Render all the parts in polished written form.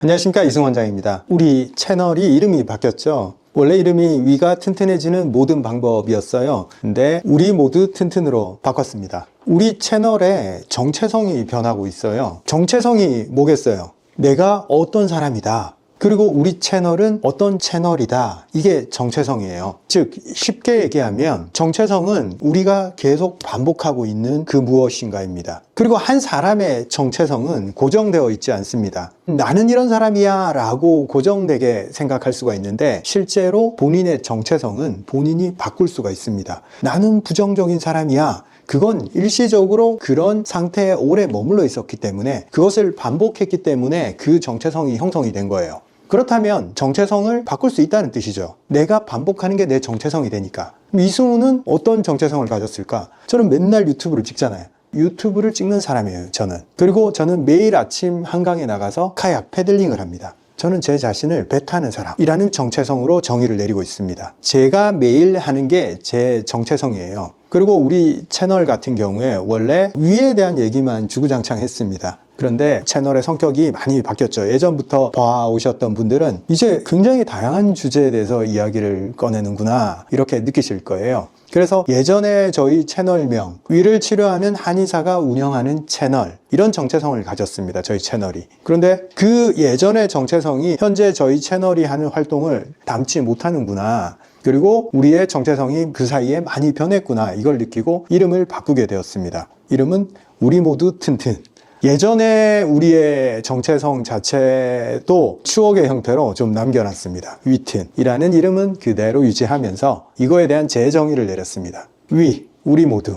안녕하십니까, 이승 원장입니다. 우리 채널이 이름이 바뀌었죠. 원래 이름이 위가 튼튼해지는 모든 방법이었어요. 근데 우리 모두 튼튼으로 바꿨습니다. 우리 채널의 정체성이 변하고 있어요. 정체성이 뭐겠어요? 내가 어떤 사람이다. 그리고 우리 채널은 어떤 채널이다. 이게 정체성이에요. 즉 쉽게 얘기하면 정체성은 우리가 계속 반복하고 있는 그 무엇인가입니다. 그리고 한 사람의 정체성은 고정되어 있지 않습니다. 나는 이런 사람이야 라고 고정되게 생각할 수가 있는데 실제로 본인의 정체성은 본인이 바꿀 수가 있습니다. 나는 부정적인 사람이야. 그건 일시적으로 그런 상태에 오래 머물러 있었기 때문에 그것을 반복했기 때문에 그 정체성이 형성이 된 거예요. 그렇다면 정체성을 바꿀 수 있다는 뜻이죠. 내가 반복하는 게 내 정체성이 되니까. 이승우는 어떤 정체성을 가졌을까? 저는 맨날 유튜브를 찍잖아요. 유튜브를 찍는 사람이에요, 저는. 그리고 저는 매일 아침 한강에 나가서 카약, 패들링을 합니다. 저는 제 자신을 배 타는 사람이라는 정체성으로 정의를 내리고 있습니다. 제가 매일 하는 게 제 정체성이에요. 그리고 우리 채널 같은 경우에 원래 위에 대한 얘기만 주구장창 했습니다. 그런데 채널의 성격이 많이 바뀌었죠. 예전부터 봐오셨던 분들은 이제 굉장히 다양한 주제에 대해서 이야기를 꺼내는구나 이렇게 느끼실 거예요. 그래서 예전에 저희 채널명 위를 치료하는 한의사가 운영하는 채널 이런 정체성을 가졌습니다. 저희 채널이. 그런데 그 예전의 정체성이 현재 저희 채널이 하는 활동을 담지 못하는구나. 그리고 우리의 정체성이 그 사이에 많이 변했구나 이걸 느끼고 이름을 바꾸게 되었습니다. 이름은 우리 모두 튼튼. 예전에 우리의 정체성 자체도 추억의 형태로 좀 남겨놨습니다. 위튼이라는 이름은 그대로 유지하면서 이거에 대한 재정의를 내렸습니다. 우리 모두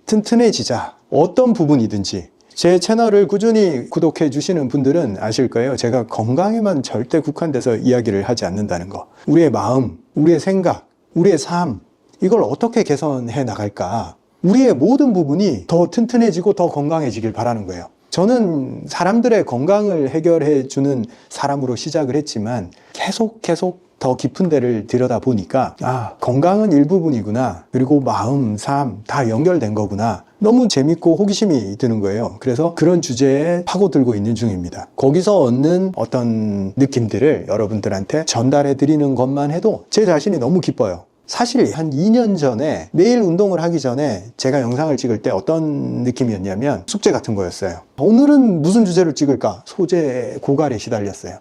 튼튼해지자. 어떤 부분이든지 제 채널을 꾸준히 구독해 주시는 분들은 아실 거예요. 제가 건강에만 절대 국한돼서 이야기를 하지 않는다는 거. 우리의 마음, 우리의 생각, 우리의 삶 이걸 어떻게 개선해 나갈까? 우리의 모든 부분이 더 튼튼해지고 더 건강해지길 바라는 거예요. 저는 사람들의 건강을 해결해 주는 사람으로 시작을 했지만 계속 더 깊은 데를 들여다보니까 건강은 일부분이구나. 그리고 마음, 삶 다 연결된 거구나. 너무 재밌고 호기심이 드는 거예요. 그래서 그런 주제에 파고들고 있는 중입니다. 거기서 얻는 어떤 느낌들을 여러분들한테 전달해 드리는 것만 해도 제 자신이 너무 기뻐요. 사실 한 2년 전에 매일 운동을 하기 전에 제가 영상을 찍을 때 어떤 느낌이었냐면 숙제 같은 거였어요. 오늘은 무슨 주제를 찍을까? 소재 고갈에 시달렸어요.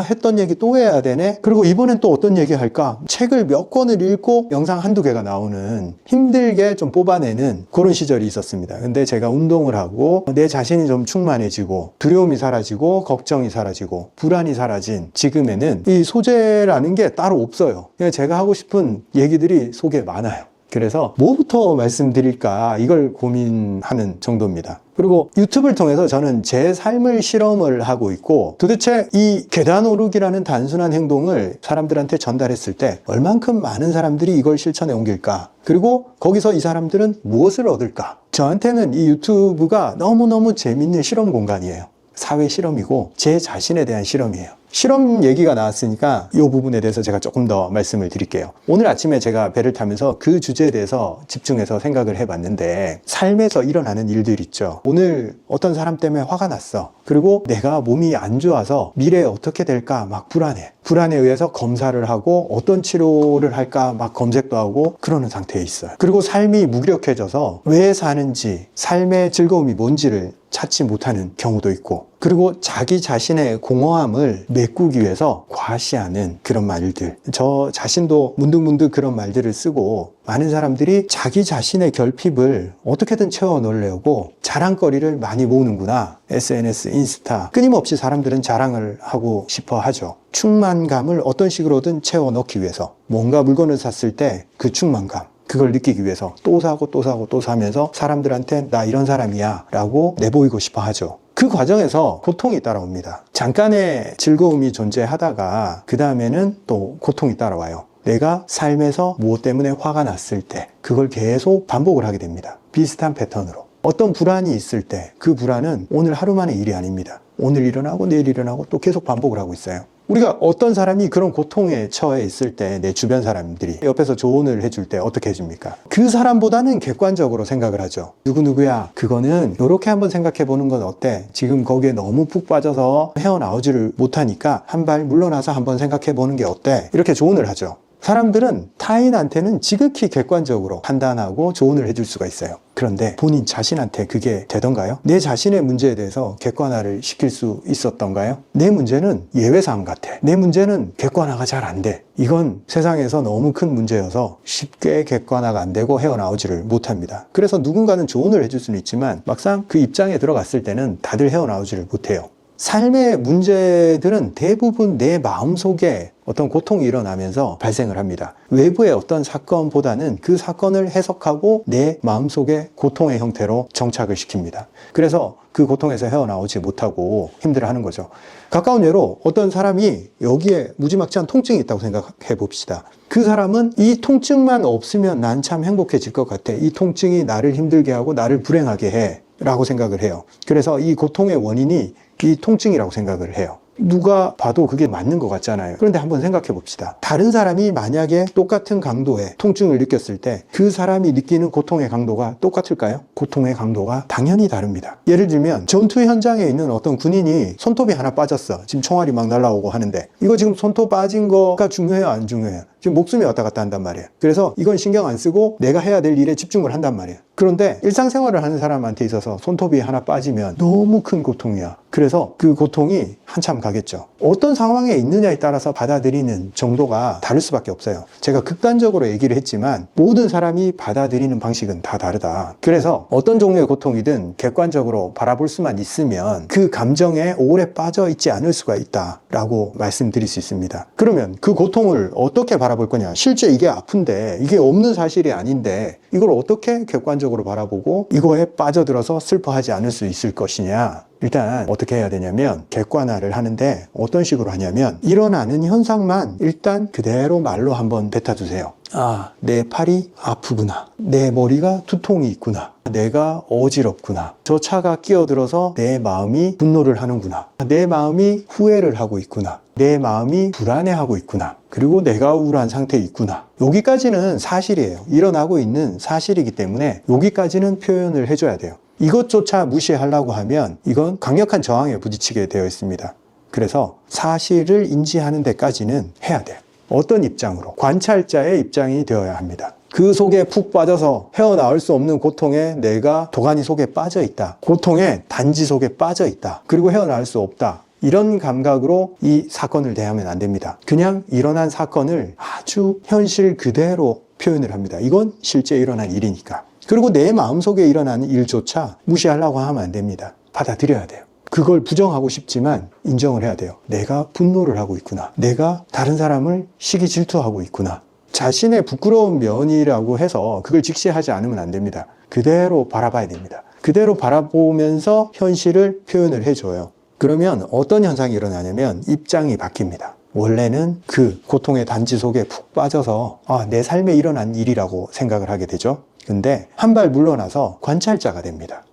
했던 얘기 또 해야 되네? 그리고 이번엔 또 어떤 얘기 할까? 책을 몇 권을 읽고 영상 한두 개가 나오는 힘들게 좀 뽑아내는 그런 시절이 있었습니다. 근데 제가 운동을 하고 내 자신이 좀 충만해지고 두려움이 사라지고 걱정이 사라지고 불안이 사라진 지금에는 이 소재라는 게 따로 없어요. 그냥 제가 하고 싶은 얘기들이 속에 많아요. 그래서 뭐부터 말씀드릴까 이걸 고민하는 정도입니다. 그리고 유튜브를 통해서 저는 제 삶을 실험을 하고 있고 도대체 이 계단 오르기라는 단순한 행동을 사람들한테 전달했을 때 얼만큼 많은 사람들이 이걸 실천에 옮길까? 그리고 거기서 이 사람들은 무엇을 얻을까? 저한테는 이 유튜브가 너무너무 재밌는 실험 공간이에요. 사회 실험이고 제 자신에 대한 실험이에요. 실험 얘기가 나왔으니까 이 부분에 대해서 제가 조금 더 말씀을 드릴게요. 오늘 아침에 제가 배를 타면서 그 주제에 대해서 집중해서 생각을 해봤는데 삶에서 일어나는 일들 있죠. 오늘 어떤 사람 때문에 화가 났어. 그리고 내가 몸이 안 좋아서 미래에 어떻게 될까 막 불안해. 불안에 의해서 검사를 하고 어떤 치료를 할까 막 검색도 하고 그러는 상태에 있어요. 그리고 삶이 무기력해져서 왜 사는지 삶의 즐거움이 뭔지를 찾지 못하는 경우도 있고 그리고 자기 자신의 공허함을 메꾸기 위해서 과시하는 그런 말들. 저 자신도 문득문득 그런 말들을 쓰고 많은 사람들이 자기 자신의 결핍을 어떻게든 채워 넣으려고 자랑거리를 많이 모으는구나. SNS, 인스타 끊임없이 사람들은 자랑을 하고 싶어 하죠. 충만감을 어떤 식으로든 채워 넣기 위해서 뭔가 물건을 샀을 때 그 충만감 그걸 느끼기 위해서 또 사고 또 사고 또 사면서 사람들한테 나 이런 사람이야 라고 내보이고 싶어 하죠. 그 과정에서 고통이 따라옵니다. 잠깐의 즐거움이 존재하다가 그 다음에는 또 고통이 따라와요. 내가 삶에서 무엇 때문에 화가 났을 때 그걸 계속 반복을 하게 됩니다. 비슷한 패턴으로. 어떤 불안이 있을 때 그 불안은 오늘 하루 만의 일이 아닙니다. 오늘 일어나고 내일 일어나고 또 계속 반복을 하고 있어요. 우리가 어떤 사람이 그런 고통에 처해 있을 때 내 주변 사람들이 옆에서 조언을 해줄 때 어떻게 해줍니까? 그 사람보다는 객관적으로 생각을 하죠. 누구누구야, 그거는 이렇게 한번 생각해 보는 건 어때? 지금 거기에 너무 푹 빠져서 헤어나오지를 못하니까 한 발 물러나서 한번 생각해 보는 게 어때? 이렇게 조언을 하죠. 사람들은 타인한테는 지극히 객관적으로 판단하고 조언을 해줄 수가 있어요. 그런데 본인 자신한테 그게 되던가요? 내 자신의 문제에 대해서 객관화를 시킬 수 있었던가요? 내 문제는 예외사항 같아. 내 문제는 객관화가 잘 안 돼. 이건 세상에서 너무 큰 문제여서 쉽게 객관화가 안 되고 헤어나오지를 못합니다. 그래서 누군가는 조언을 해줄 수는 있지만 막상 그 입장에 들어갔을 때는 다들 헤어나오지를 못해요. 삶의 문제들은 대부분 내 마음속에 어떤 고통이 일어나면서 발생을 합니다. 외부의 어떤 사건보다는 그 사건을 해석하고 내 마음속에 고통의 형태로 정착을 시킵니다. 그래서 그 고통에서 헤어나오지 못하고 힘들어하는 거죠. 가까운 예로 어떤 사람이 여기에 무지막지한 통증이 있다고 생각해 봅시다. 그 사람은 이 통증만 없으면 난 참 행복해질 것 같아. 이 통증이 나를 힘들게 하고 나를 불행하게 해 라고 생각을 해요. 그래서 이 고통의 원인이 이 통증이라고 생각을 해요. 누가 봐도 그게 맞는 것 같잖아요. 그런데 한번 생각해 봅시다. 다른 사람이 만약에 똑같은 강도의 통증을 느꼈을 때 그 사람이 느끼는 고통의 강도가 똑같을까요? 고통의 강도가 당연히 다릅니다. 예를 들면 전투 현장에 있는 어떤 군인이 손톱이 하나 빠졌어. 지금 총알이 막 날아오고 하는데 이거 지금 손톱 빠진 거가 중요해요? 안 중요해요? 지금 목숨이 왔다 갔다 한단 말이에요. 그래서 이건 신경 안 쓰고 내가 해야 될 일에 집중을 한단 말이에요. 그런데 일상생활을 하는 사람한테 있어서 손톱이 하나 빠지면 너무 큰 고통이야. 그래서 그 고통이 한참 가겠죠. 어떤 상황에 있느냐에 따라서 받아들이는 정도가 다를 수밖에 없어요. 제가 극단적으로 얘기를 했지만 모든 사람이 받아들이는 방식은 다 다르다. 그래서 어떤 종류의 고통이든 객관적으로 바라볼 수만 있으면 그 감정에 오래 빠져 있지 않을 수가 있다라고 말씀드릴 수 있습니다. 그러면 그 고통을 어떻게 바라볼 거냐? 실제 이게 아픈데 이게 없는 사실이 아닌데 이걸 어떻게 객관적으로 바라보고 이거에 빠져들어서 슬퍼하지 않을 수 있을 것이냐? 일단 어떻게 해야 되냐면 객관화를 하는데 어떤 식으로 하냐면 일어나는 현상만 일단 그대로 말로 한번 뱉어주세요. 아, 내 팔이 아프구나. 내 머리가 두통이 있구나. 내가 어지럽구나. 저 차가 끼어들어서 내 마음이 분노를 하는구나. 내 마음이 후회를 하고 있구나. 내 마음이 불안해하고 있구나. 그리고 내가 우울한 상태에 있구나. 여기까지는 사실이에요. 일어나고 있는 사실이기 때문에 여기까지는 표현을 해줘야 돼요. 이것조차 무시하려고 하면 이건 강력한 저항에 부딪히게 되어 있습니다. 그래서 사실을 인지하는 데까지는 해야 돼요. 어떤 입장으로? 관찰자의 입장이 되어야 합니다. 그 속에 푹 빠져서 헤어나올 수 없는 고통에 내가 도가니 속에 빠져 있다. 고통의 단지 속에 빠져 있다. 그리고 헤어나올 수 없다. 이런 감각으로 이 사건을 대하면 안 됩니다. 그냥 일어난 사건을 아주 현실 그대로 표현을 합니다. 이건 실제 일어난 일이니까. 그리고 내 마음속에 일어나는 일조차 무시하려고 하면 안 됩니다. 받아들여야 돼요. 그걸 부정하고 싶지만 인정을 해야 돼요. 내가 분노를 하고 있구나. 내가 다른 사람을 시기 질투하고 있구나. 자신의 부끄러운 면이라고 해서 그걸 직시하지 않으면 안 됩니다. 그대로 바라봐야 됩니다. 그대로 바라보면서 현실을 표현을 해줘요. 그러면 어떤 현상이 일어나냐면 입장이 바뀝니다. 원래는 그 고통의 단지 속에 푹 빠져서 내 삶에 일어난 일이라고 생각을 하게 되죠. 근데 한 발 물러나서 관찰자가 됩니다.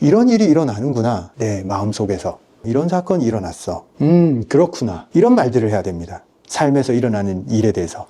이런 일이 일어나는구나. 내 마음속에서. 이런 사건이 일어났어. 그렇구나. 이런 말들을 해야 됩니다. 삶에서 일어나는 일에 대해서.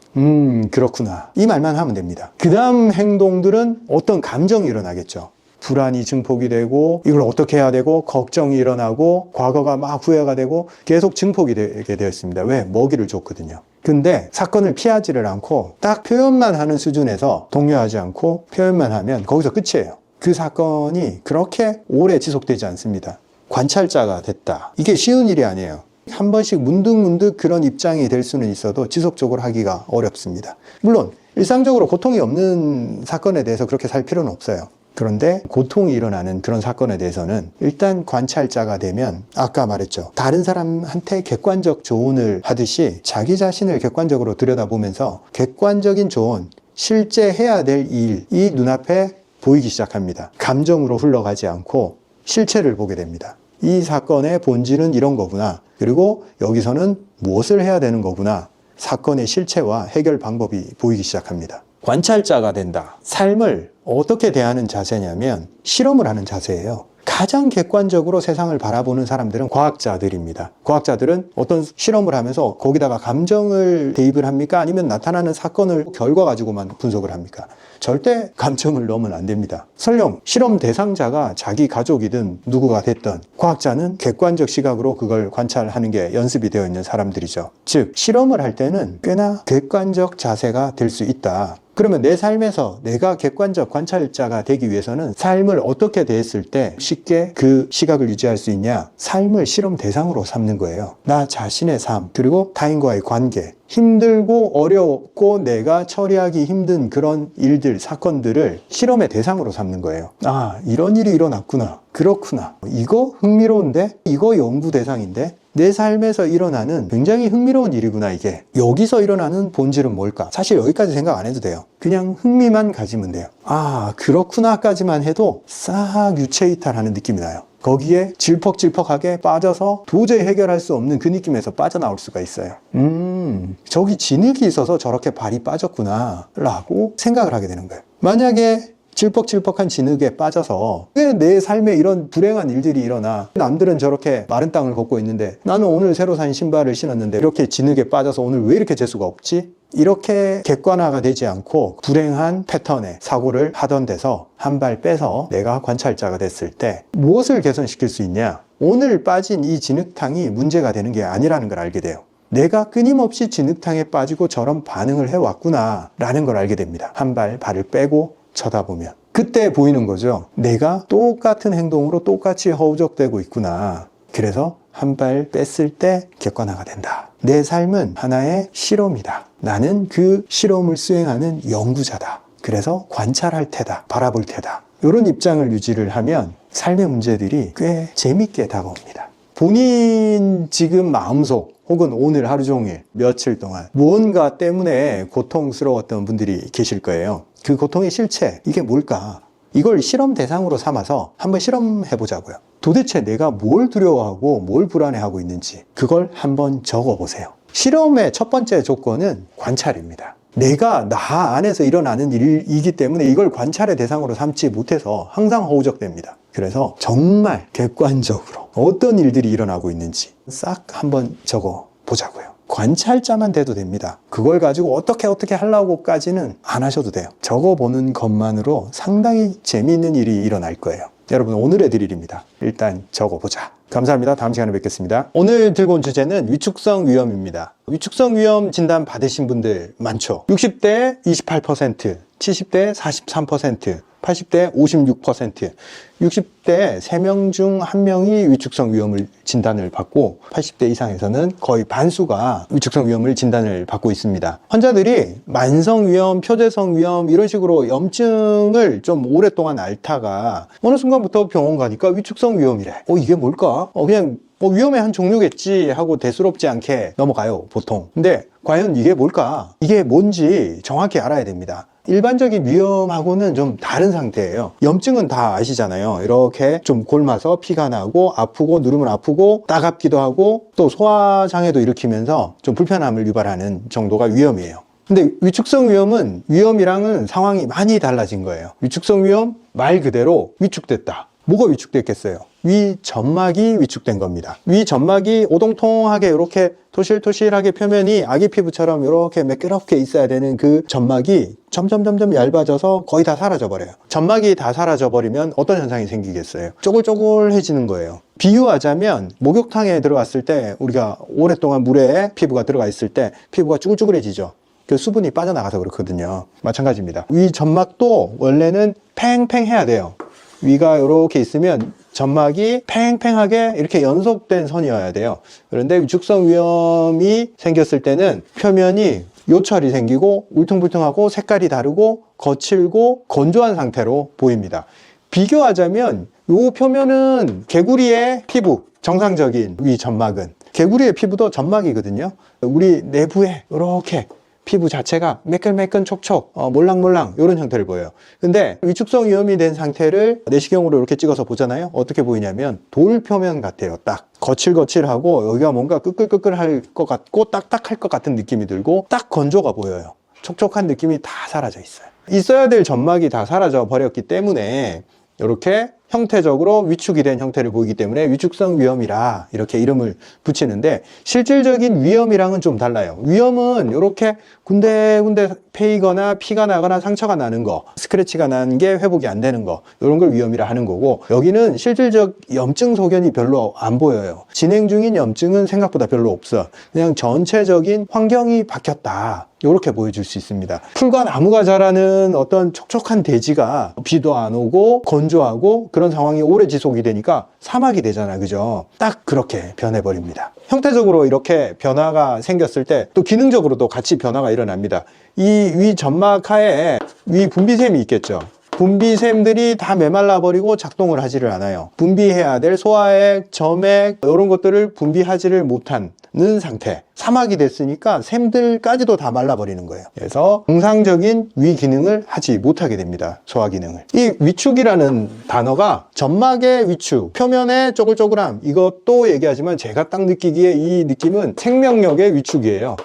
그렇구나. 이 말만 하면 됩니다. 그 다음 행동들은 어떤 감정이 일어나겠죠. 불안이 증폭이 되고 이걸 어떻게 해야 되고 걱정이 일어나고 과거가 막 후회가 되고 계속 증폭이 되게 되어 있습니다. 왜? 먹이를 줬거든요. 근데 사건을 피하지를 않고 딱 표현만 하는 수준에서 독려하지 않고 표현만 하면 거기서 끝이에요. 그 사건이 그렇게 오래 지속되지 않습니다. 관찰자가 됐다. 이게 쉬운 일이 아니에요. 한 번씩 문득문득 그런 입장이 될 수는 있어도 지속적으로 하기가 어렵습니다. 물론 일상적으로 고통이 없는 사건에 대해서 그렇게 살 필요는 없어요. 그런데 고통이 일어나는 그런 사건에 대해서는 일단 관찰자가 되면 아까 말했죠. 다른 사람한테 객관적 조언을 하듯이 자기 자신을 객관적으로 들여다보면서 객관적인 조언, 실제 해야 될 일이 눈앞에 보이기 시작합니다. 감정으로 흘러가지 않고 실체를 보게 됩니다. 이 사건의 본질은 이런 거구나. 그리고 여기서는 무엇을 해야 되는 거구나. 사건의 실체와 해결 방법이 보이기 시작합니다. 관찰자가 된다. 삶을 어떻게 대하는 자세냐면 실험을 하는 자세예요. 가장 객관적으로 세상을 바라보는 사람들은 과학자들입니다. 과학자들은 어떤 실험을 하면서 거기다가 감정을 대입을 합니까? 아니면 나타나는 사건을 결과 가지고만 분석을 합니까? 절대 감정을 넣으면 안 됩니다. 설령 실험 대상자가 자기 가족이든 누구가 됐든 과학자는 객관적 시각으로 그걸 관찰하는 게 연습이 되어 있는 사람들이죠. 즉, 실험을 할 때는 꽤나 객관적 자세가 될 수 있다. 그러면 내 삶에서 내가 객관적 관찰자가 되기 위해서는 삶을 어떻게 대했을 때 쉽게 그 시각을 유지할 수 있냐? 삶을 실험 대상으로 삼는 거예요. 나 자신의 삶, 그리고 타인과의 관계, 힘들고 어렵고 내가 처리하기 힘든 그런 일들, 사건들을 실험의 대상으로 삼는 거예요. 아, 이런 일이 일어났구나. 그렇구나. 이거 흥미로운데? 이거 연구 대상인데? 내 삶에서 일어나는 굉장히 흥미로운 일이구나, 이게. 여기서 일어나는 본질은 뭘까? 사실 여기까지 생각 안 해도 돼요. 그냥 흥미만 가지면 돼요. 아, 그렇구나까지만 해도 싹 유체이탈하는 느낌이 나요. 거기에 질퍽질퍽하게 빠져서 도저히 해결할 수 없는 그 느낌에서 빠져나올 수가 있어요. 저기 진흙이 있어서 저렇게 발이 빠졌구나 라고 생각을 하게 되는 거예요. 만약에 질퍽질퍽한 진흙에 빠져서 왜 내 삶에 이런 불행한 일들이 일어나? 남들은 저렇게 마른 땅을 걷고 있는데 나는 오늘 새로 산 신발을 신었는데 이렇게 진흙에 빠져서 오늘 왜 이렇게 재수가 없지? 이렇게 객관화가 되지 않고 불행한 패턴의 사고를 하던 데서 한 발 빼서 내가 관찰자가 됐을 때 무엇을 개선시킬 수 있냐? 오늘 빠진 이 진흙탕이 문제가 되는 게 아니라는 걸 알게 돼요. 내가 끊임없이 진흙탕에 빠지고 저런 반응을 해왔구나 라는 걸 알게 됩니다. 한 발을 빼고 쳐다보면 그때 보이는 거죠. 내가 똑같은 행동으로 똑같이 허우적대고 있구나. 그래서 한 발 뺐을 때 객관화가 된다. 내 삶은 하나의 실험이다. 나는 그 실험을 수행하는 연구자다. 그래서 관찰할 테다. 바라볼 테다. 이런 입장을 유지를 하면 삶의 문제들이 꽤 재밌게 다가옵니다. 본인 지금 마음속 혹은 오늘 하루 종일 며칠 동안 무언가 때문에 고통스러웠던 분들이 계실 거예요. 그 고통의 실체, 이게 뭘까? 이걸 실험 대상으로 삼아서 한번 실험해 보자고요. 도대체 내가 뭘 두려워하고 뭘 불안해하고 있는지 그걸 한번 적어 보세요. 실험의 첫 번째 조건은 관찰입니다. 내가 나 안에서 일어나는 일이기 때문에 이걸 관찰의 대상으로 삼지 못해서 항상 허우적됩니다. 그래서 정말 객관적으로 어떤 일들이 일어나고 있는지 싹 한번 적어 보자고요. 관찰자만 돼도 됩니다. 그걸 가지고 어떻게 하려고까지는 안 하셔도 돼요. 적어보는 것만으로 상당히 재미있는 일이 일어날 거예요. 여러분, 오늘의 드릴입니다. 일단 적어보자. 감사합니다. 다음 시간에 뵙겠습니다. 오늘 들고 온 주제는 위축성 위염입니다. 위축성 위염 진단 받으신 분들 많죠. 60대 28%, 70대 43%, 80대 56%, 60대 3명 중 1명이 위축성 위염을 진단을 받고 80대 이상에서는 거의 반수가 위축성 위염을 진단을 받고 있습니다. 환자들이 만성 위염, 표재성 위염 이런 식으로 염증을 좀 오랫동안 앓다가 어느 순간부터 병원 가니까 위축성 위염이래. 이게 뭘까? 그냥 위험의 한 종류겠지 하고 대수롭지 않게 넘어가요, 보통. 근데 과연 이게 뭘까? 이게 뭔지 정확히 알아야 됩니다. 일반적인 위염하고는 좀 다른 상태예요. 염증은 다 아시잖아요. 이렇게 좀 골마서 피가 나고 아프고 누르면 아프고 따갑기도 하고 또 소화장애도 일으키면서 좀 불편함을 유발하는 정도가 위염이에요. 근데 위축성 위염은 위염이랑은 상황이 많이 달라진 거예요. 위축성 위염 말 그대로 위축됐다. 뭐가 위축됐겠어요? 위점막이 위축된 겁니다. 위점막이 오동통하게 이렇게 토실토실하게 표면이 아기 피부처럼 이렇게 매끄럽게 있어야 되는 그 점막이 점점 얇아져서 거의 다 사라져 버려요. 점막이 다 사라져 버리면 어떤 현상이 생기겠어요? 쪼글쪼글해지는 거예요. 비유하자면 목욕탕에 들어갔을 때 우리가 오랫동안 물에 피부가 들어가 있을 때 피부가 쭈글쭈글해지죠. 그 수분이 빠져나가서 그렇거든요. 마찬가지입니다. 위 점막도 원래는 팽팽해야 돼요. 위가 이렇게 있으면 점막이 팽팽하게 이렇게 연속된 선이어야 돼요. 그런데 위축성 위염이 생겼을 때는 표면이 요철이 생기고 울퉁불퉁하고 색깔이 다르고 거칠고 건조한 상태로 보입니다. 비교하자면 이 표면은 개구리의 피부, 정상적인 위 점막은 개구리의 피부도 점막이거든요. 우리 내부에 이렇게 피부 자체가 매끈매끈 촉촉 몰랑몰랑 이런 형태를 보여요. 근데 위축성 위염이 된 상태를 내시경으로 이렇게 찍어서 보잖아요. 어떻게 보이냐면 돌 표면 같아요. 딱 거칠거칠하고 여기가 뭔가 끄끌끄끌할 것 같고 딱딱할 것 같은 느낌이 들고 딱 건조가 보여요. 촉촉한 느낌이 다 사라져 있어요. 있어야 될 점막이 다 사라져 버렸기 때문에 이렇게 형태적으로 위축이 된 형태를 보이기 때문에 위축성 위염이라 이렇게 이름을 붙이는데, 실질적인 위염이랑은 좀 달라요. 위염은 이렇게 군데군데 패이거나 피가 나거나 상처가 나는 거, 스크래치가 난 게 회복이 안 되는 거, 이런 걸 위염이라 하는 거고, 여기는 실질적 염증 소견이 별로 안 보여요. 진행 중인 염증은 생각보다 별로 없어. 그냥 전체적인 환경이 바뀌었다, 이렇게 보여줄 수 있습니다. 풀과 나무가 자라는 어떤 촉촉한 대지가 비도 안 오고 건조하고 그런 상황이 오래 지속이 되니까 사막이 되잖아요, 그죠? 딱 그렇게 변해버립니다. 형태적으로 이렇게 변화가 생겼을 때 또 기능적으로도 같이 변화가 일어납니다. 이 위 점막 하에 위 분비샘이 있겠죠. 분비샘들이 다 메말라 버리고 작동을 하지를 않아요. 분비해야 될 소화액, 점액, 이런 것들을 분비하지를 못하는 상태. 사막이 됐으니까 샘들까지도 다 말라버리는 거예요. 그래서 정상적인 위 기능을 하지 못하게 됩니다. 소화 기능을. 이 위축이라는 단어가 점막의 위축, 표면의 쪼글쪼글함, 이것도 얘기하지만 제가 딱 느끼기에 이 느낌은 생명력의 위축이에요.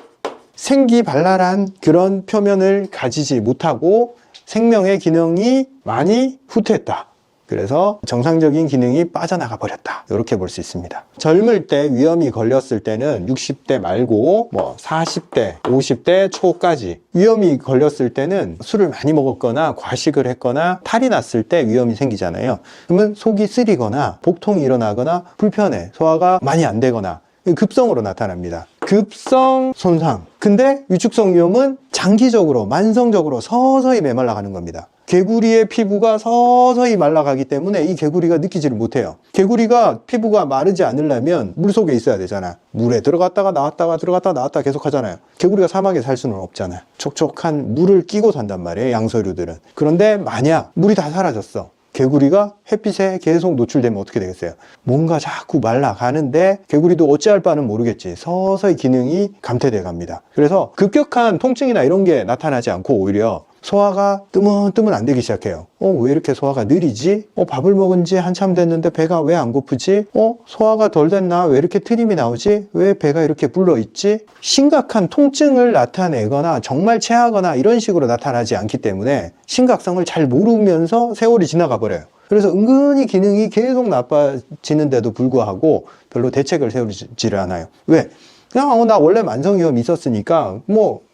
생기발랄한 그런 표면을 가지지 못하고 생명의 기능이 많이 후퇴했다. 그래서 정상적인 기능이 빠져나가 버렸다, 이렇게 볼 수 있습니다. 젊을 때 위염이 걸렸을 때는 60대 말고 40대, 50대 초까지 위염이 걸렸을 때는 술을 많이 먹었거나 과식을 했거나 탈이 났을 때 위염이 생기잖아요. 그러면 속이 쓰리거나 복통이 일어나거나 불편해, 소화가 많이 안 되거나 급성으로 나타납니다. 급성 손상. 근데 위축성 위염은 장기적으로, 만성적으로 서서히 메말라가는 겁니다. 개구리의 피부가 서서히 말라가기 때문에 이 개구리가 느끼지를 못해요. 개구리가 피부가 마르지 않으려면 물속에 있어야 되잖아. 물에 들어갔다가 나왔다가 들어갔다가 나왔다가 계속 하잖아요. 개구리가 사막에 살 수는 없잖아요. 촉촉한 물을 끼고 산단 말이에요, 양서류들은. 그런데 만약 물이 다 사라졌어. 개구리가 햇빛에 계속 노출되면 어떻게 되겠어요? 뭔가 자꾸 말라가는데 개구리도 어찌할 바는 모르겠지. 서서히 기능이 감퇴돼 갑니다. 그래서 급격한 통증이나 이런 게 나타나지 않고 오히려 소화가 뜨문뜨문 안 되기 시작해요. 왜 이렇게 소화가 느리지? 밥을 먹은 지 한참 됐는데 배가 왜 안 고프지? 소화가 덜 됐나? 왜 이렇게 트림이 나오지? 왜 배가 이렇게 불러있지? 심각한 통증을 나타내거나 정말 체하거나 이런 식으로 나타나지 않기 때문에 심각성을 잘 모르면서 세월이 지나가 버려요. 그래서 은근히 기능이 계속 나빠지는데도 불구하고 별로 대책을 세우지를 않아요. 왜? 그냥 나 원래 만성위염이 있었으니까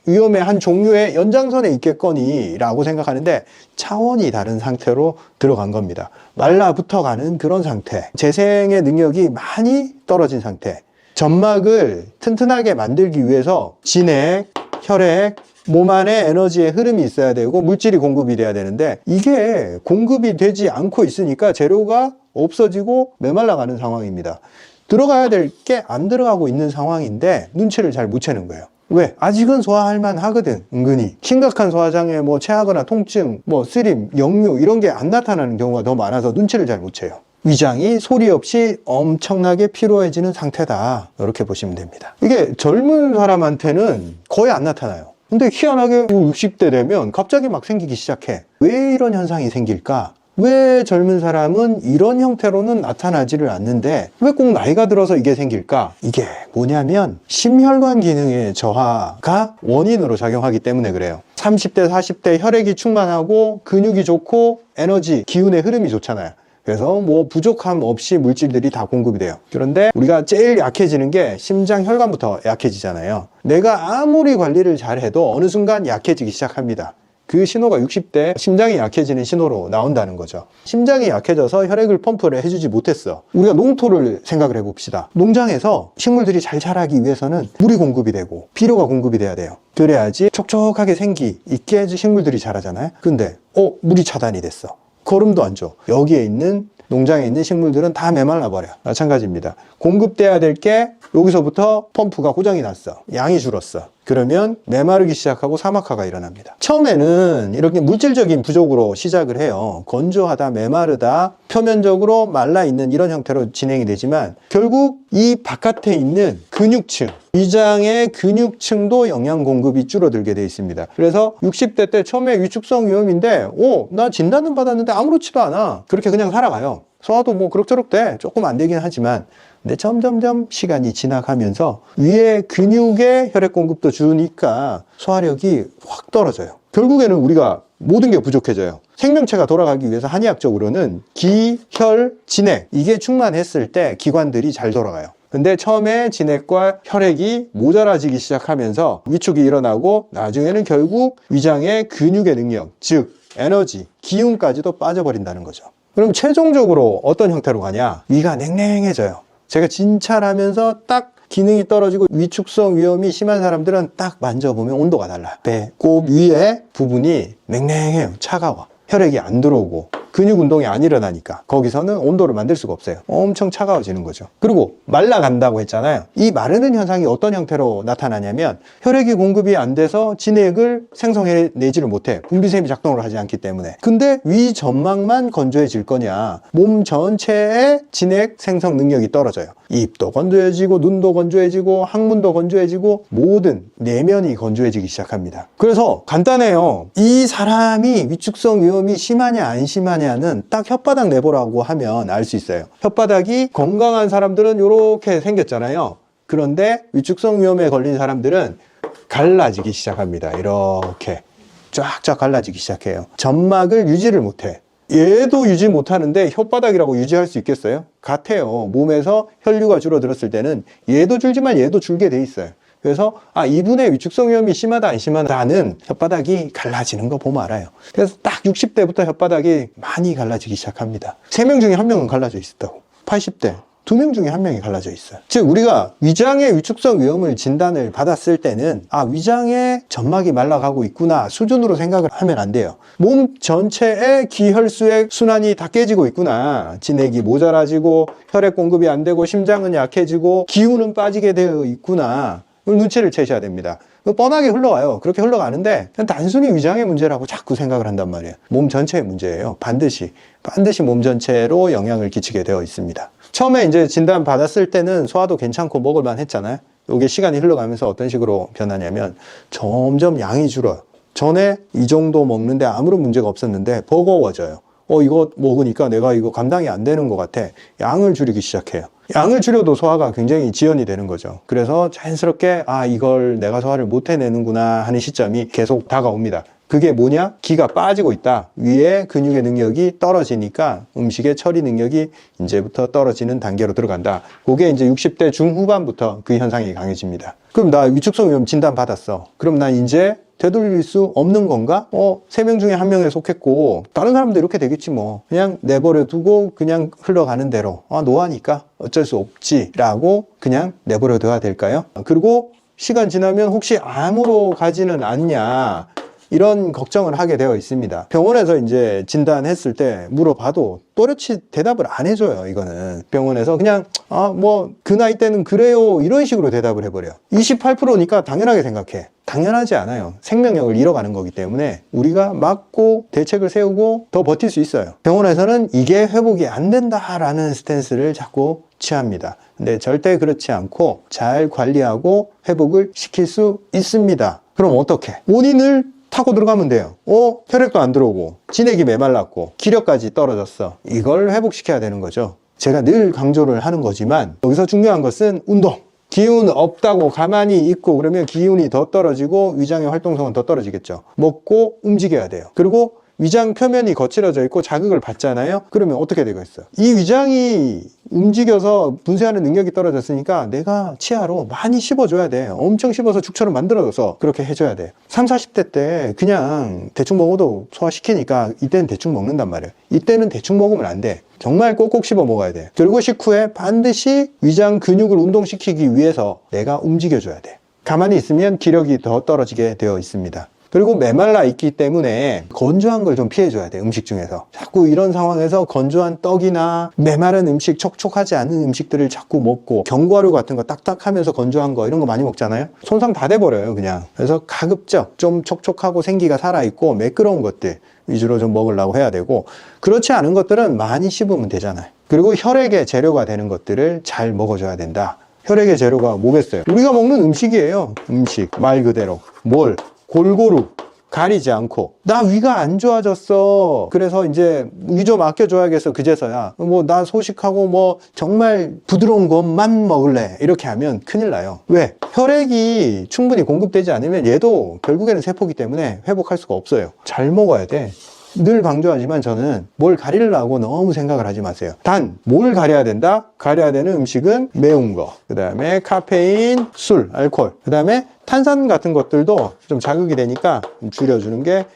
위험의 한 종류의 연장선에 있겠거니 라고 생각하는데 차원이 다른 상태로 들어간 겁니다. 말라붙어가는 그런 상태, 재생의 능력이 많이 떨어진 상태. 점막을 튼튼하게 만들기 위해서 진액, 혈액, 몸 안에 에너지의 흐름이 있어야 되고 물질이 공급이 돼야 되는데 이게 공급이 되지 않고 있으니까 재료가 없어지고 메말라가는 상황입니다. 들어가야 될 게 안 들어가고 있는 상황인데 눈치를 잘 못 채는 거예요. 왜? 아직은 소화할 만 하거든. 은근히 심각한 소화장애, 체하거나 통증, 쓰림, 역류 이런 게 안 나타나는 경우가 더 많아서 눈치를 잘 못 채요. 위장이 소리 없이 엄청나게 피로해지는 상태다, 이렇게 보시면 됩니다. 이게 젊은 사람한테는 거의 안 나타나요. 근데 희한하게 60대 되면 갑자기 막 생기기 시작해. 왜 이런 현상이 생길까? 왜 젊은 사람은 이런 형태로는 나타나지를 않는데 왜 꼭 나이가 들어서 이게 생길까? 이게 뭐냐면 심혈관 기능의 저하가 원인으로 작용하기 때문에 그래요. 30대, 40대 혈액이 충만하고 근육이 좋고 에너지, 기운의 흐름이 좋잖아요. 그래서 부족함 없이 물질들이 다 공급이 돼요. 그런데 우리가 제일 약해지는 게 심장 혈관부터 약해지잖아요. 내가 아무리 관리를 잘해도 어느 순간 약해지기 시작합니다. 그 신호가 60대 심장이 약해지는 신호로 나온다는 거죠. 심장이 약해져서 혈액을 펌프를 해주지 못했어. 우리가 농토를 생각을 해봅시다. 농장에서 식물들이 잘 자라기 위해서는 물이 공급이 되고 비료가 공급이 돼야 돼요. 그래야지 촉촉하게 생기 있게 식물들이 자라잖아요. 근데 물이 차단이 됐어. 거름도 안 줘. 여기에 있는 농장에 있는 식물들은 다 메말라 버려. 마찬가지입니다. 공급돼야 될 게 여기서부터 펌프가 고장이 났어. 양이 줄었어. 그러면 메마르기 시작하고 사막화가 일어납니다. 처음에는 이렇게 물질적인 부족으로 시작을 해요. 건조하다, 메마르다, 표면적으로 말라있는 이런 형태로 진행이 되지만 결국 이 바깥에 있는 근육층, 위장의 근육층도 영양 공급이 줄어들게 되어 있습니다. 그래서 60대 때 처음에 위축성 위염인데 나 진단은 받았는데 아무렇지도 않아. 그렇게 그냥 살아가요. 소화도 그럭저럭 돼. 조금 안 되긴 하지만 근데 점점점 시간이 지나가면서 위에 근육에 혈액 공급도 주니까 소화력이 확 떨어져요. 결국에는 우리가 모든 게 부족해져요. 생명체가 돌아가기 위해서 한의학적으로는 기, 혈, 진액 이게 충만했을 때 기관들이 잘 돌아가요. 근데 처음에 진액과 혈액이 모자라지기 시작하면서 위축이 일어나고 나중에는 결국 위장의 근육의 능력, 즉 에너지, 기운까지도 빠져버린다는 거죠. 그럼 최종적으로 어떤 형태로 가냐? 위가 냉랭해져요. 제가 진찰하면서 딱 기능이 떨어지고 위축성 위염이 심한 사람들은 딱 만져보면 온도가 달라요. 배꼽 위에 부분이 냉랭해요. 차가워. 혈액이 안 들어오고 근육 운동이 안 일어나니까 거기서는 온도를 만들 수가 없어요. 엄청 차가워지는 거죠. 그리고 말라간다고 했잖아요. 이 마르는 현상이 어떤 형태로 나타나냐면 혈액이 공급이 안 돼서 진액을 생성해내지를 못해. 분비샘이 작동을 하지 않기 때문에. 근데 위 점막만 건조해질 거냐? 몸 전체의 진액 생성 능력이 떨어져요. 입도 건조해지고 눈도 건조해지고 항문도 건조해지고 모든 내면이 건조해지기 시작합니다. 그래서 간단해요. 이 사람이 위축성 위염이 심하냐 안 심하냐는 딱 혓바닥 내보라고 하면 알 수 있어요. 혓바닥이 건강한 사람들은 이렇게 생겼잖아요. 그런데 위축성 위염에 걸린 사람들은 갈라지기 시작합니다. 이렇게 쫙쫙 갈라지기 시작해요. 점막을 유지를 못해. 얘도 유지 못하는데 혓바닥이라고 유지할 수 있겠어요? 같아요. 몸에서 혈류가 줄어들었을 때는 얘도 줄지만 얘도 줄게 돼 있어요. 그래서 이분의 위축성 위염이 심하다 안 심하다는 혓바닥이 갈라지는 거 보면 알아요. 그래서 딱 60대부터 혓바닥이 많이 갈라지기 시작합니다. 3명 중에 1명은 갈라져 있었다고. 80대 2명 중에 1명이 갈라져 있어요. 즉 우리가 위장의 위축성 위염을 진단을 받았을 때는 위장의 점막이 말라가고 있구나 수준으로 생각을 하면 안 돼요. 몸 전체의 기혈수의 순환이 다 깨지고 있구나. 진액이 모자라지고 혈액 공급이 안 되고 심장은 약해지고 기운은 빠지게 되어 있구나. 눈치를 채셔야 됩니다. 뻔하게 흘러와요. 그렇게 흘러가는데 그냥 단순히 위장의 문제라고 자꾸 생각을 한단 말이에요. 몸 전체의 문제예요. 반드시 몸 전체로 영향을 끼치게 되어 있습니다. 처음에 이제 진단 받았을 때는 소화도 괜찮고 먹을만 했잖아요. 이게 시간이 흘러가면서 어떤 식으로 변하냐면 점점 양이 줄어요. 전에 이 정도 먹는데 아무런 문제가 없었는데 버거워져요. 이거 먹으니까 내가 이거 감당이 안 되는 것 같아. 양을 줄이기 시작해요. 양을 줄여도 소화가 굉장히 지연이 되는 거죠. 그래서 자연스럽게 이걸 내가 소화를 못 해내는구나 하는 시점이 계속 다가옵니다. 그게 뭐냐? 기가 빠지고 있다. 위에 근육의 능력이 떨어지니까 음식의 처리 능력이 이제부터 떨어지는 단계로 들어간다. 그게 이제 60대 중후반부터 그 현상이 강해집니다. 그럼 나 위축성 위염 진단 받았어. 그럼 나 이제 되돌릴 수 없는 건가? 3명 중에 1명에 속했고 다른 사람도 이렇게 되겠지 뭐. 그냥 내버려 두고 그냥 흘러가는 대로 노화니까 어쩔 수 없지 라고 그냥 내버려 둬야 될까요? 그리고 시간 지나면 혹시 암으로 가지는 않냐 이런 걱정을 하게 되어 있습니다. 병원에서 이제 진단했을 때 물어봐도 또렷이 대답을 안 해줘요. 이거는 병원에서 그냥 그 나이 때는 그래요 이런 식으로 대답을 해버려요. 28%니까 당연하게 생각해. 당연하지 않아요. 생명력을 잃어가는 거기 때문에 우리가 막고 대책을 세우고 더 버틸 수 있어요. 병원에서는 이게 회복이 안 된다라는 스탠스를 자꾸 취합니다. 근데 절대 그렇지 않고 잘 관리하고 회복을 시킬 수 있습니다. 그럼 어떻게? 원인을 타고 들어가면 돼요. 혈액도 안 들어오고 진액이 메말랐고 기력까지 떨어졌어. 이걸 회복시켜야 되는 거죠. 제가 늘 강조를 하는 거지만 여기서 중요한 것은 운동. 기운 없다고 가만히 있고 그러면 기운이 더 떨어지고 위장의 활동성은 더 떨어지겠죠. 먹고 움직여야 돼요. 그리고 위장 표면이 거칠어져 있고 자극을 받잖아요. 그러면 어떻게 되겠어요? 이 위장이 움직여서 분쇄하는 능력이 떨어졌으니까 내가 치아로 많이 씹어줘야 돼. 엄청 씹어서 죽처럼 만들어서 그렇게 해줘야 돼. 30, 40대 때 그냥 대충 먹어도 소화시키니까 이때는 대충 먹는단 말이에요. 이때는 대충 먹으면 안 돼. 정말 꼭꼭 씹어 먹어야 돼. 그리고 식후에 반드시 위장 근육을 운동시키기 위해서 내가 움직여줘야 돼. 가만히 있으면 기력이 더 떨어지게 되어 있습니다. 그리고 메말라 있기 때문에 건조한 걸 좀 피해줘야 돼. 음식 중에서 자꾸 이런 상황에서 건조한 떡이나 메마른 음식, 촉촉하지 않은 음식들을 자꾸 먹고 견과류 같은 거 딱딱하면서 건조한 거 이런 거 많이 먹잖아요. 손상 다 돼버려요 그냥. 그래서 가급적 좀 촉촉하고 생기가 살아있고 매끄러운 것들 위주로 좀 먹으려고 해야 되고, 그렇지 않은 것들은 많이 씹으면 되잖아요. 그리고 혈액의 재료가 되는 것들을 잘 먹어줘야 된다. 혈액의 재료가 뭐겠어요? 우리가 먹는 음식이에요. 음식 말 그대로 뭘 골고루 가리지 않고 나 위가 안 좋아졌어, 그래서 이제 위 좀 아껴줘야겠어, 그제서야 뭐 나 소식하고 뭐 정말 부드러운 것만 먹을래, 이렇게 하면 큰일 나요. 왜? 혈액이 충분히 공급되지 않으면 얘도 결국에는 세포기 때문에 회복할 수가 없어요. 잘 먹어야 돼. 늘 강조하지만 저는 뭘 가리려고 너무 생각을 하지 마세요. 단 뭘 가려야 된다? 가려야 되는 음식은 매운 거, 그 다음에 카페인, 술, 알코올, 그 다음에 탄산 같은 것들도 좀 자극이 되니까 줄여주는 게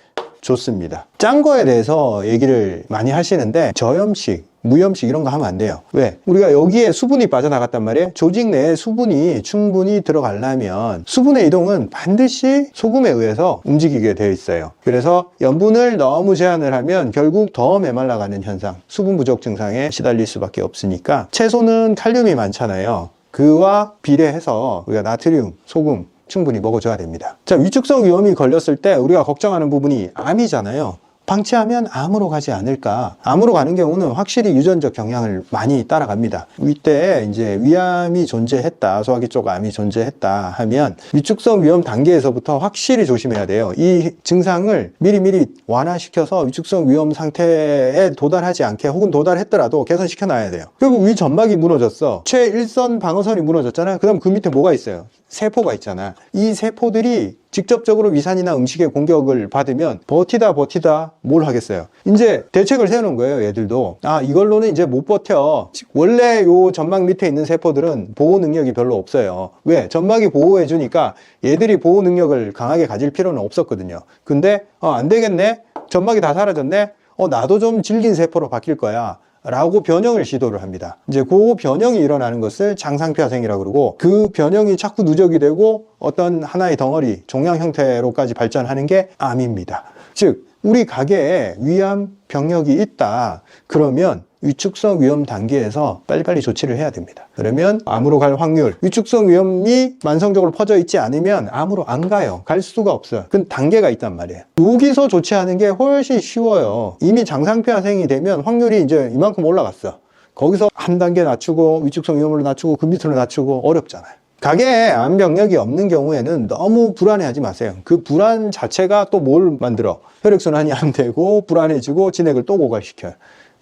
좋습니다. 짠 거에 대해서 얘기를 많이 하시는데 저염식, 무염식 이런 거 하면 안 돼요. 왜? 우리가 여기에 수분이 빠져나갔단 말이에요. 조직 내에 수분이 충분히 들어가려면 수분의 이동은 반드시 소금에 의해서 움직이게 되어 있어요. 그래서 염분을 너무 제한을 하면 결국 더 메말라가는 현상, 수분 부족 증상에 시달릴 수밖에 없으니까 채소는 칼륨이 많잖아요. 그와 비례해서 우리가 나트륨, 소금 충분히 먹어줘야 됩니다. 자, 위축성 위염이 걸렸을 때 우리가 걱정하는 부분이 암이잖아요. 방치하면 암으로 가지 않을까. 암으로 가는 경우는 확실히 유전적 경향을 많이 따라갑니다. 이때 이제 위암이 존재했다, 소화기 쪽 암이 존재했다 하면 위축성 위염 단계에서부터 확실히 조심해야 돼요. 이 증상을 미리미리 완화시켜서 위축성 위염 상태에 도달하지 않게, 혹은 도달했더라도 개선시켜 놔야 돼요. 그리고 위 점막이 무너졌어. 최일선 방어선이 무너졌잖아요. 그 다음 그 밑에 뭐가 있어요? 세포가 있잖아. 이 세포들이 직접적으로 위산이나 음식의 공격을 받으면 버티다 뭘 하겠어요. 이제 대책을 세우는 거예요. 얘들도 이걸로는 이제 못 버텨. 원래 요 점막 밑에 있는 세포들은 보호 능력이 별로 없어요. 왜? 점막이 보호해 주니까 얘들이 보호 능력을 강하게 가질 필요는 없었거든요. 근데 안 되겠네, 점막이 다 사라졌네, 나도 좀 질긴 세포로 바뀔 거야 라고 변형을 시도를 합니다. 이제 그 변형이 일어나는 것을 장상폐화생이라고 그러고, 그 변형이 자꾸 누적이 되고 어떤 하나의 덩어리, 종양 형태로까지 발전하는 게 암입니다. 즉 우리 가게에 위암 병력이 있다 그러면 위축성 위염 단계에서 빨리빨리 조치를 해야 됩니다. 그러면 암으로 갈 확률, 위축성 위염이 만성적으로 퍼져 있지 않으면 암으로 안 가요. 갈 수가 없어요. 그 단계가 있단 말이에요. 여기서 조치하는 게 훨씬 쉬워요. 이미 장상폐화생이 되면 확률이 이제 이만큼 올라갔어. 거기서 한 단계 낮추고 위축성 위염을 낮추고 그 밑으로 낮추고 어렵잖아요. 가게에 암 병력이 없는 경우에는 너무 불안해하지 마세요. 그 불안 자체가 또 뭘 만들어? 혈액순환이 안 되고 불안해지고 진액을 또 고갈시켜요.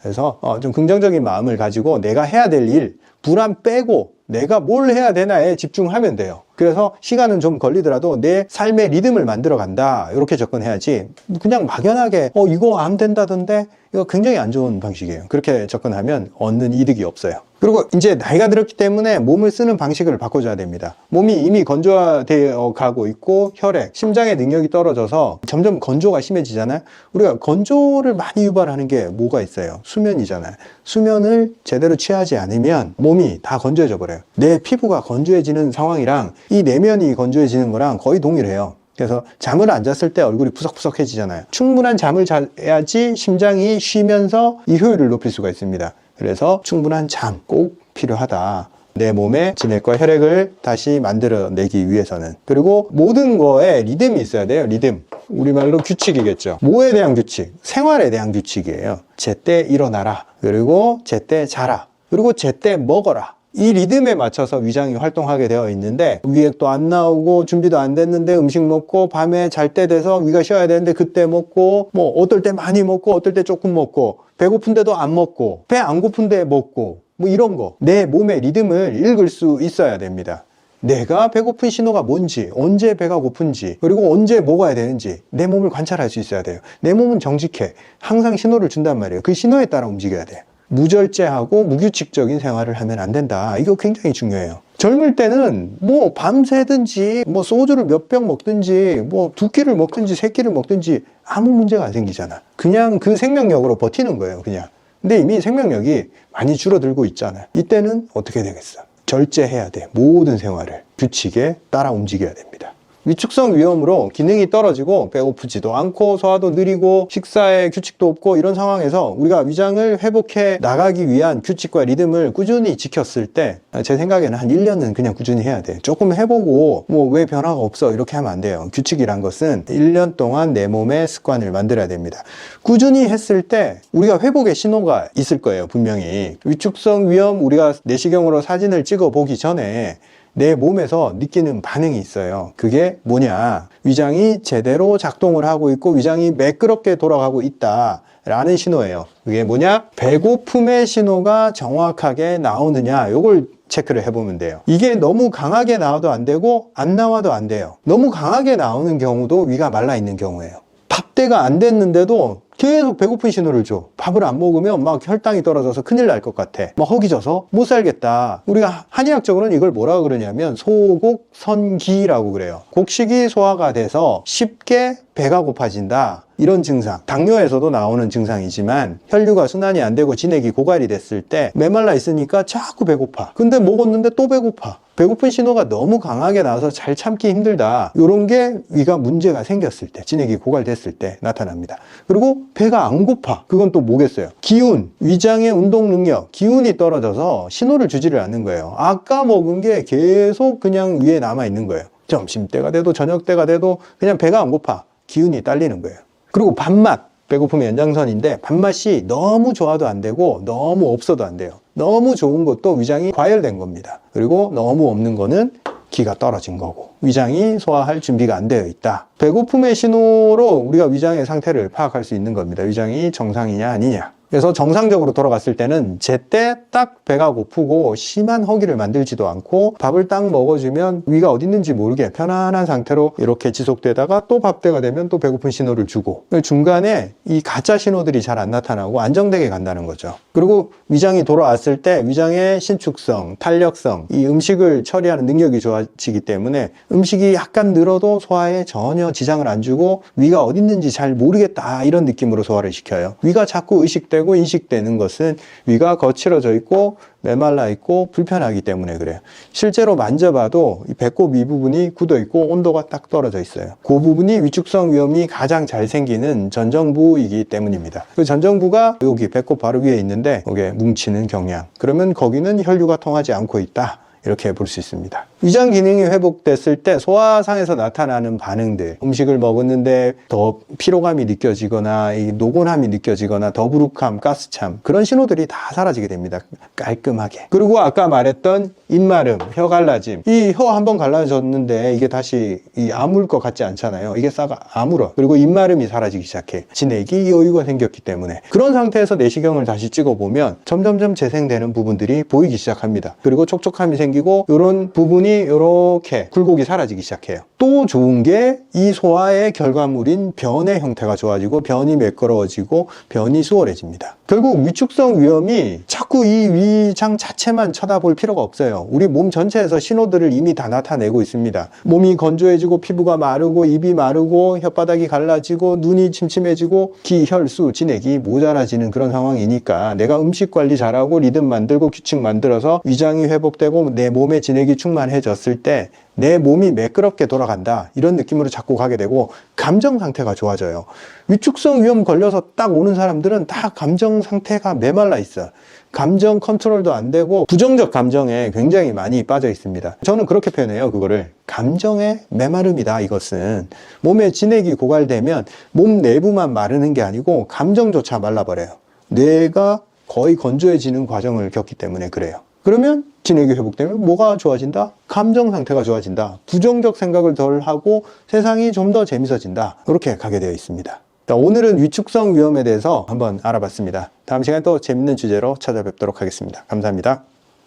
그래서 좀 긍정적인 마음을 가지고 내가 해야 될 일, 불안 빼고 내가 뭘 해야 되나에 집중하면 돼요. 그래서 시간은 좀 걸리더라도 내 삶의 리듬을 만들어 간다, 이렇게 접근해야지 그냥 막연하게 이거 암 된다던데, 이거 굉장히 안 좋은 방식이에요. 그렇게 접근하면 얻는 이득이 없어요. 그리고 이제 나이가 들었기 때문에 몸을 쓰는 방식을 바꿔줘야 됩니다. 몸이 이미 건조화되어 가고 있고 혈액, 심장의 능력이 떨어져서 점점 건조가 심해지잖아요. 우리가 건조를 많이 유발하는 게 뭐가 있어요? 수면이잖아요. 수면을 제대로 취하지 않으면 몸이 다 건조해져 버려요. 내 피부가 건조해지는 상황이랑 이 내면이 건조해지는 거랑 거의 동일해요. 그래서 잠을 안 잤을 때 얼굴이 푸석푸석해지잖아요. 충분한 잠을 자야지 심장이 쉬면서 이 효율을 높일 수가 있습니다. 그래서 충분한 잠 꼭 필요하다. 내 몸에 진액과 혈액을 다시 만들어내기 위해서는. 그리고 모든 거에 리듬이 있어야 돼요. 리듬. 우리말로 규칙이겠죠. 뭐에 대한 규칙? 생활에 대한 규칙이에요. 제때 일어나라. 그리고 제때 자라. 그리고 제때 먹어라. 이 리듬에 맞춰서 위장이 활동하게 되어 있는데 위액도 안 나오고 준비도 안 됐는데 음식 먹고 밤에 잘 때 돼서 위가 쉬어야 되는데 그때 먹고, 뭐 어떨 때 많이 먹고 어떨 때 조금 먹고, 배고픈데도 안 먹고 배 안 고픈데 먹고, 뭐 이런 거. 내 몸의 리듬을 읽을 수 있어야 됩니다. 내가 배고픈 신호가 뭔지, 언제 배가 고픈지, 그리고 언제 먹어야 되는지 내 몸을 관찰할 수 있어야 돼요. 내 몸은 정직해. 항상 신호를 준단 말이에요. 그 신호에 따라 움직여야 돼요. 무절제하고 무규칙적인 생활을 하면 안 된다. 이거 굉장히 중요해요. 젊을 때는 뭐 밤새든지 뭐 소주를 몇 병 먹든지 뭐 2끼를 먹든지 3끼를 먹든지 아무 문제가 안 생기잖아. 그냥 그 생명력으로 버티는 거예요, 그냥. 근데 이미 생명력이 많이 줄어들고 있잖아요. 이때는 어떻게 되겠어? 절제해야 돼. 모든 생활을 규칙에 따라 움직여야 됩니다. 위축성 위염으로 기능이 떨어지고 배고프지도 않고 소화도 느리고 식사에 규칙도 없고 이런 상황에서 우리가 위장을 회복해 나가기 위한 규칙과 리듬을 꾸준히 지켰을 때 제 생각에는 한 1년은 그냥 꾸준히 해야 돼. 조금 해보고 뭐 왜 변화가 없어 이렇게 하면 안 돼요. 규칙이란 것은 1년 동안 내 몸의 습관을 만들어야 됩니다. 꾸준히 했을 때 우리가 회복의 신호가 있을 거예요. 분명히 위축성 위염, 우리가 내시경으로 사진을 찍어 보기 전에 내 몸에서 느끼는 반응이 있어요. 그게 뭐냐? 위장이 제대로 작동을 하고 있고 위장이 매끄럽게 돌아가고 있다 라는 신호예요. 그게 뭐냐? 배고픔의 신호가 정확하게 나오느냐, 요걸 체크를 해보면 돼요. 이게 너무 강하게 나와도 안 되고 안 나와도 안 돼요. 너무 강하게 나오는 경우도 위가 말라 있는 경우예요. 밥때가 안 됐는데도 계속 배고픈 신호를 줘. 밥을 안 먹으면 막 혈당이 떨어져서 큰일 날 것 같아. 막 허기져서 못 살겠다. 우리가 한의학적으로는 이걸 뭐라고 그러냐면 소곡선기라고 그래요. 곡식이 소화가 돼서 쉽게 배가 고파진다. 이런 증상. 당뇨에서도 나오는 증상이지만 혈류가 순환이 안 되고 진액이 고갈이 됐을 때 메말라 있으니까 자꾸 배고파. 근데 먹었는데 또 배고파. 배고픈 신호가 너무 강하게 나와서 잘 참기 힘들다. 이런 게 위가 문제가 생겼을 때, 진액이 고갈됐을 때 나타납니다. 그리고 배가 안 고파. 그건 또 뭐겠어요? 기운, 위장의 운동 능력, 기운이 떨어져서 신호를 주지를 않는 거예요. 아까 먹은 게 계속 그냥 위에 남아 있는 거예요. 점심때가 돼도 저녁때가 돼도 그냥 배가 안 고파. 기운이 딸리는 거예요. 그리고 밥맛, 배고픔의 연장선인데 밥맛이 너무 좋아도 안 되고 너무 없어도 안 돼요. 너무 좋은 것도 위장이 과열된 겁니다. 그리고 너무 없는 거는 기가 떨어진 거고 위장이 소화할 준비가 안 되어 있다. 배고픔의 신호로 우리가 위장의 상태를 파악할 수 있는 겁니다. 위장이 정상이냐 아니냐. 그래서 정상적으로 돌아갔을 때는 제때 딱 배가 고프고 심한 허기를 만들지도 않고 밥을 딱 먹어주면 위가 어디 있는지 모르게 편안한 상태로 이렇게 지속되다가 또 밥때가 되면 또 배고픈 신호를 주고 중간에 이 가짜 신호들이 잘 안 나타나고 안정되게 간다는 거죠. 그리고 위장이 돌아왔을 때 위장의 신축성, 탄력성, 이 음식을 처리하는 능력이 좋아지기 때문에 음식이 약간 늘어도 소화에 전혀 지장을 안 주고 위가 어디 있는지 잘 모르겠다 이런 느낌으로 소화를 시켜요. 위가 자꾸 의식되고 인식되는 것은 위가 거칠어져 있고 메말라 있고 불편하기 때문에 그래요. 실제로 만져봐도 이 배꼽 이 부분이 굳어 있고 온도가 딱 떨어져 있어요. 그 부분이 위축성 위염이 가장 잘 생기는 전정부이기 때문입니다. 그 전정부가 여기 배꼽 바로 위에 있는데 여기에 뭉치는 경향. 그러면 거기는 혈류가 통하지 않고 있다. 이렇게 볼 수 있습니다. 위장 기능이 회복됐을 때 소화상에서 나타나는 반응들, 음식을 먹었는데 더 피로감이 느껴지거나 노곤함이 느껴지거나 더부룩함, 가스참, 그런 신호들이 다 사라지게 됩니다. 깔끔하게. 그리고 아까 말했던 입마름, 혀 갈라짐, 이 혀 한번 갈라졌는데 이게 다시 아물 것 같지 않잖아요. 이게 싹 아물어. 그리고 입마름이 사라지기 시작해. 진액이 여유가 생겼기 때문에. 그런 상태에서 내시경을 다시 찍어보면 점점점 재생되는 부분들이 보이기 시작합니다. 그리고 촉촉함이 생기고 이런 부분이 이렇게 굴곡이 사라지기 시작해요. 또 좋은 게 이 소화의 결과물인 변의 형태가 좋아지고 변이 매끄러워지고 변이 수월해집니다. 결국 위축성 위염이 자꾸 이 위장 자체만 쳐다볼 필요가 없어요. 우리 몸 전체에서 신호들을 이미 다 나타내고 있습니다. 몸이 건조해지고 피부가 마르고 입이 마르고 혓바닥이 갈라지고 눈이 침침해지고 기, 혈, 수, 진액이 모자라지는 그런 상황이니까 내가 음식 관리 잘하고 리듬 만들고 규칙 만들어서 위장이 회복되고 내 몸에 진액이 충만해졌을 때 내 몸이 매끄럽게 돌아간다 이런 느낌으로 자꾸 가게 되고 감정 상태가 좋아져요. 위축성 위염 걸려서 딱 오는 사람들은 다 감정 상태가 메말라 있어요. 감정 컨트롤도 안 되고 부정적 감정에 굉장히 많이 빠져 있습니다. 저는 그렇게 표현해요. 그거를 감정의 메마름이다. 이것은 몸에 진액이 고갈되면 몸 내부만 마르는 게 아니고 감정조차 말라버려요. 뇌가 거의 건조해지는 과정을 겪기 때문에 그래요. 그러면 진액이 회복되면 뭐가 좋아진다? 감정 상태가 좋아진다. 부정적 생각을 덜 하고 세상이 좀 더 재밌어진다. 이렇게 가게 되어 있습니다. 자, 오늘은 위축성 위염에 대해서 한번 알아봤습니다. 다음 시간에 또 재밌는 주제로 찾아뵙도록 하겠습니다. 감사합니다.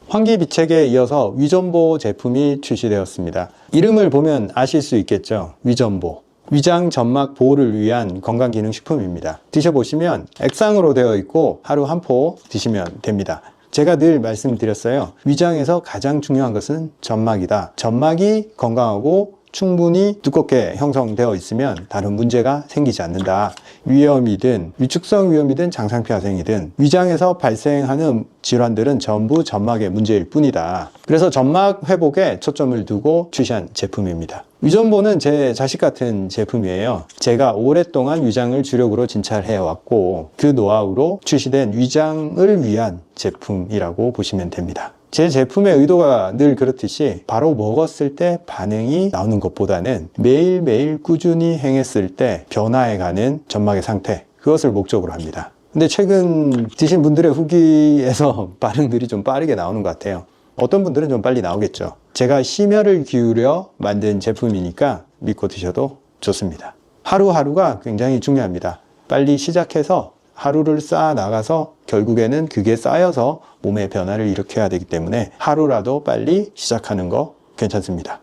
환기비책에 이어서 위전보 제품이 출시되었습니다. 이름을 보면 아실 수 있겠죠? 위전보. 위장 점막 보호를 위한 건강기능식품입니다. 드셔보시면 액상으로 되어 있고 하루 한 포 드시면 됩니다. 제가 늘 말씀드렸어요. 위장에서 가장 중요한 것은 점막이다. 점막이 건강하고 충분히 두껍게 형성되어 있으면 다른 문제가 생기지 않는다. 위염이든 위축성 위염이든 장상피하생이든 위장에서 발생하는 질환들은 전부 점막의 문제일 뿐이다. 그래서 점막 회복에 초점을 두고 출시한 제품입니다. 위전보는 제 자식 같은 제품이에요. 제가 오랫동안 위장을 주력으로 진찰해 왔고 그 노하우로 출시된 위장을 위한 제품이라고 보시면 됩니다. 제 제품의 의도가 늘 그렇듯이 바로 먹었을 때 반응이 나오는 것보다는 매일매일 꾸준히 행했을 때 변화해가는 점막의 상태, 그것을 목적으로 합니다. 근데 최근 드신 분들의 후기에서 반응들이 좀 빠르게 나오는 것 같아요. 어떤 분들은 좀 빨리 나오겠죠. 제가 심혈을 기울여 만든 제품이니까 믿고 드셔도 좋습니다. 하루하루가 굉장히 중요합니다. 빨리 시작해서 하루를 쌓아 나가서 결국에는 그게 쌓여서 몸의 변화를 일으켜야 되기 때문에 하루라도 빨리 시작하는 거 괜찮습니다.